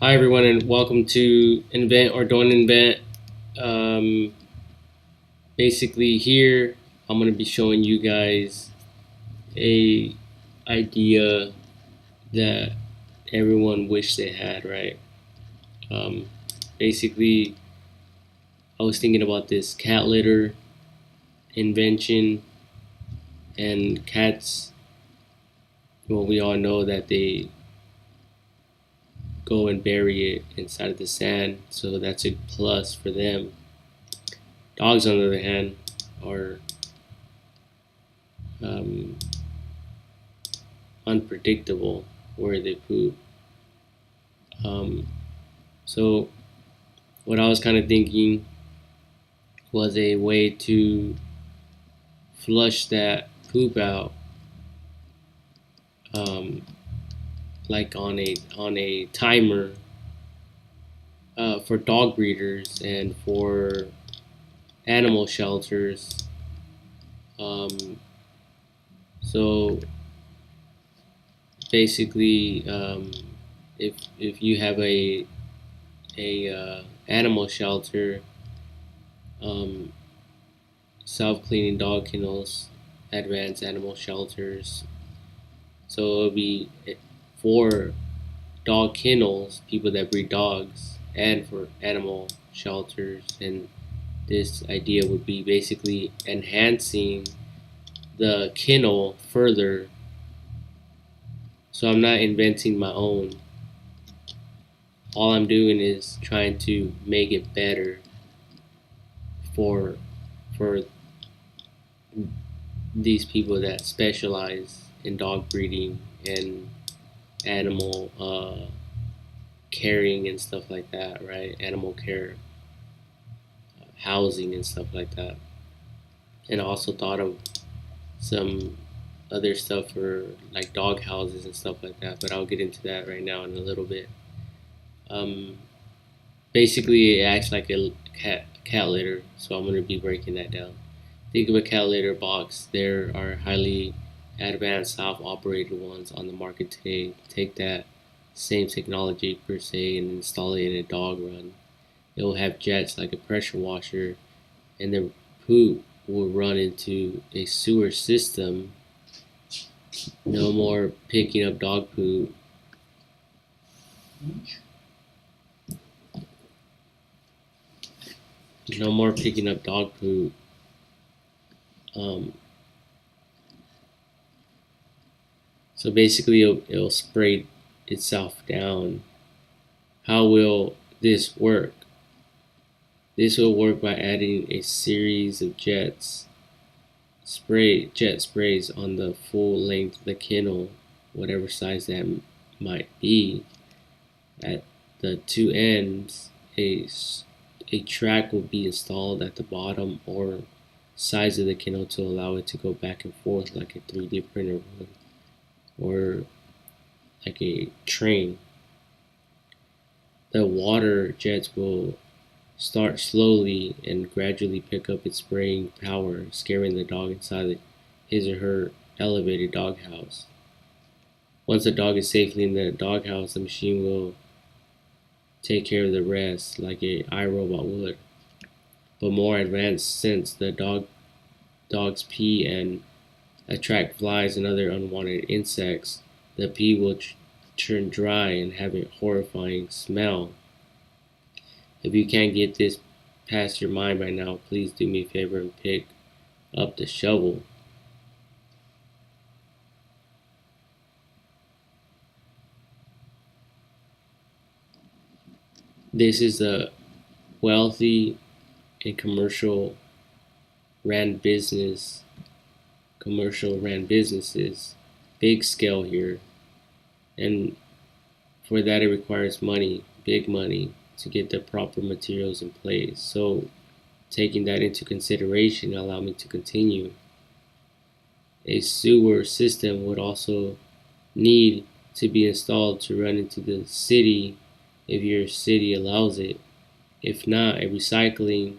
Hi everyone and welcome to Invent or Don't Invent. Um, Basically here I'm going to be showing you guys a idea that everyone wished they had, right? Um, Basically I was thinking about this cat litter invention, and cats, well, we all know that they go and bury it inside of the sand, so that's a plus for them. Dogs, on the other hand, are um, unpredictable where they poop. Um, so what I was kind of thinking was a way to flush that poop out, um, like on a timer, for dog breeders and for animal shelters. Um, so basically, if you have a animal shelter, um, self-cleaning dog kennels, advanced animal shelters. So it'll be for dog kennels, people that breed dogs, and for animal shelters. And this idea would be basically enhancing the kennel further. So I'm not inventing my own. All I'm doing is trying to make it better for for these people that specialize in dog breeding and animal caring and stuff like that, right? Animal care, housing and stuff like that. And I also thought of some other stuff for like dog houses and stuff like that, but I'll get into that right now in a little bit. Um, Basically, it acts like a cat litter, so I'm going to be breaking that down. Think of a cat litter box. There are highly advanced self-operated ones on the market today. Take that same technology per se and install it in a dog run. It will have jets like a pressure washer, and the poop will run into a sewer system. No more picking up dog poop. No more picking up dog poop. Um, so basically, it'll spray itself down. How will this work? This will work by adding a series of jet sprays on the full length of the kennel, whatever size that might be. At the two ends, a track will be installed at the bottom or sides of the kennel to allow it to go back and forth like a 3D printer would, or like a train. The water jets will start slowly and gradually pick up its spraying power, scaring the dog inside his or her elevated doghouse. Once the dog is safely in the doghouse, the machine will take care of the rest like a iRobot would. But more advanced, since the dogs pee and attract flies and other unwanted insects, the pee will turn dry and have a horrifying smell. If you can't get this past your mind by now, please do me a favor and pick up the shovel. This is a wealthy and commercial ran businesses, big scale here. And for that, it requires money, big money, to get the proper materials in place. So taking that into consideration allow me to continue. A sewer system would also need to be installed to run into the city if your city allows it. If not, a recycling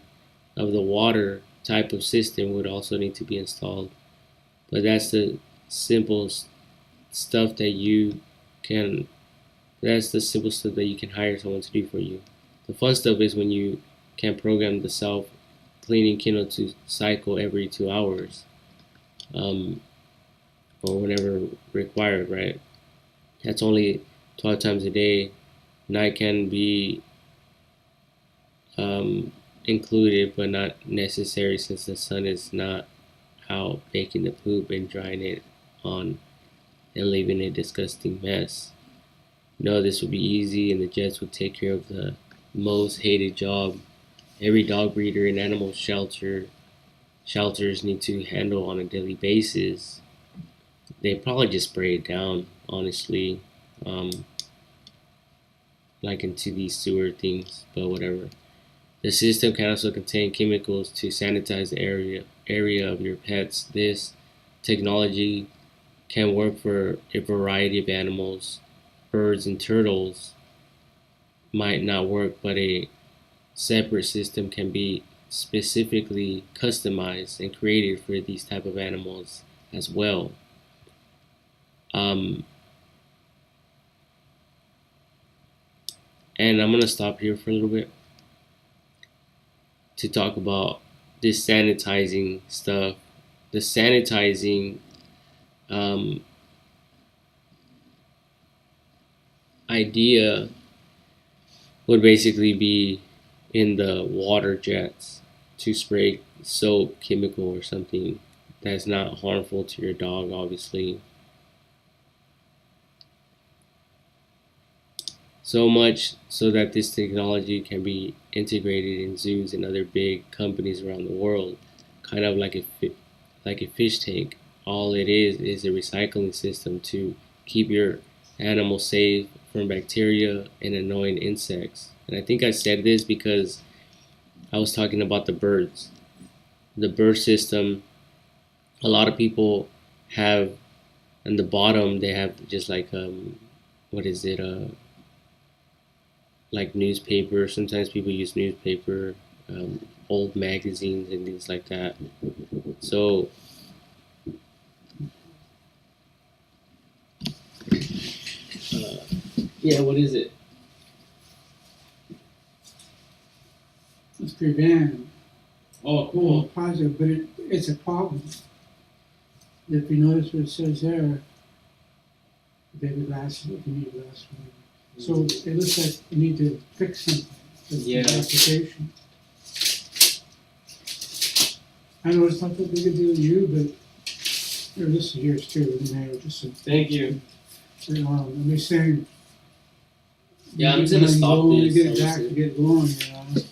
of the water type of system would also need to be installed. But that's the simple stuff that you can That's the simple stuff that you can hire someone to do for you. The fun stuff is when you can program the self cleaning kennel to cycle every 2 hours, um, or whenever required, right? That's only 12 times a day. Night can be included, but not necessary since the sun is not out baking the poop and drying it on and leaving a disgusting mess. No, this would be easy, and the Jets would take care of the most hated job every dog breeder and animal shelters need to handle on a daily basis. They probably just spray it down, honestly, um, like into these sewer things, but whatever. The system can also contain chemicals to sanitize the area of your pets. This technology can work for a variety of animals. Birds and turtles might not work, but a separate system can be specifically customized and created for these type of animals as well. Um, and I'm gonna stop here for a little bit to talk about this sanitizing stuff. The sanitizing um, idea would basically be in the water jets to spray soap, chemical, or something that's not harmful to your dog, obviously. So much so that this technology can be integrated in zoos and other big companies around the world, kind of like a fish tank. All it is a recycling system to keep your animal safe from bacteria and annoying insects. And I think I said this because I was talking about the birds. The bird system, a lot of people have, on the bottom, they have just like, what is it, like newspaper. Sometimes people use newspaper, old magazines and things like that. So yeah, what is it? It's prevent Oh, cool. positive, but it's a problem. If you notice what it says there, baby glasses, if you need glasses. So it looks like you need to fix something. With the application. I know it's not that big a deal to you, but this is yours too, the mayor. Just Thank you. I'm just saying. Yeah, I'm just gonna stop You this. get it back to get going, you know.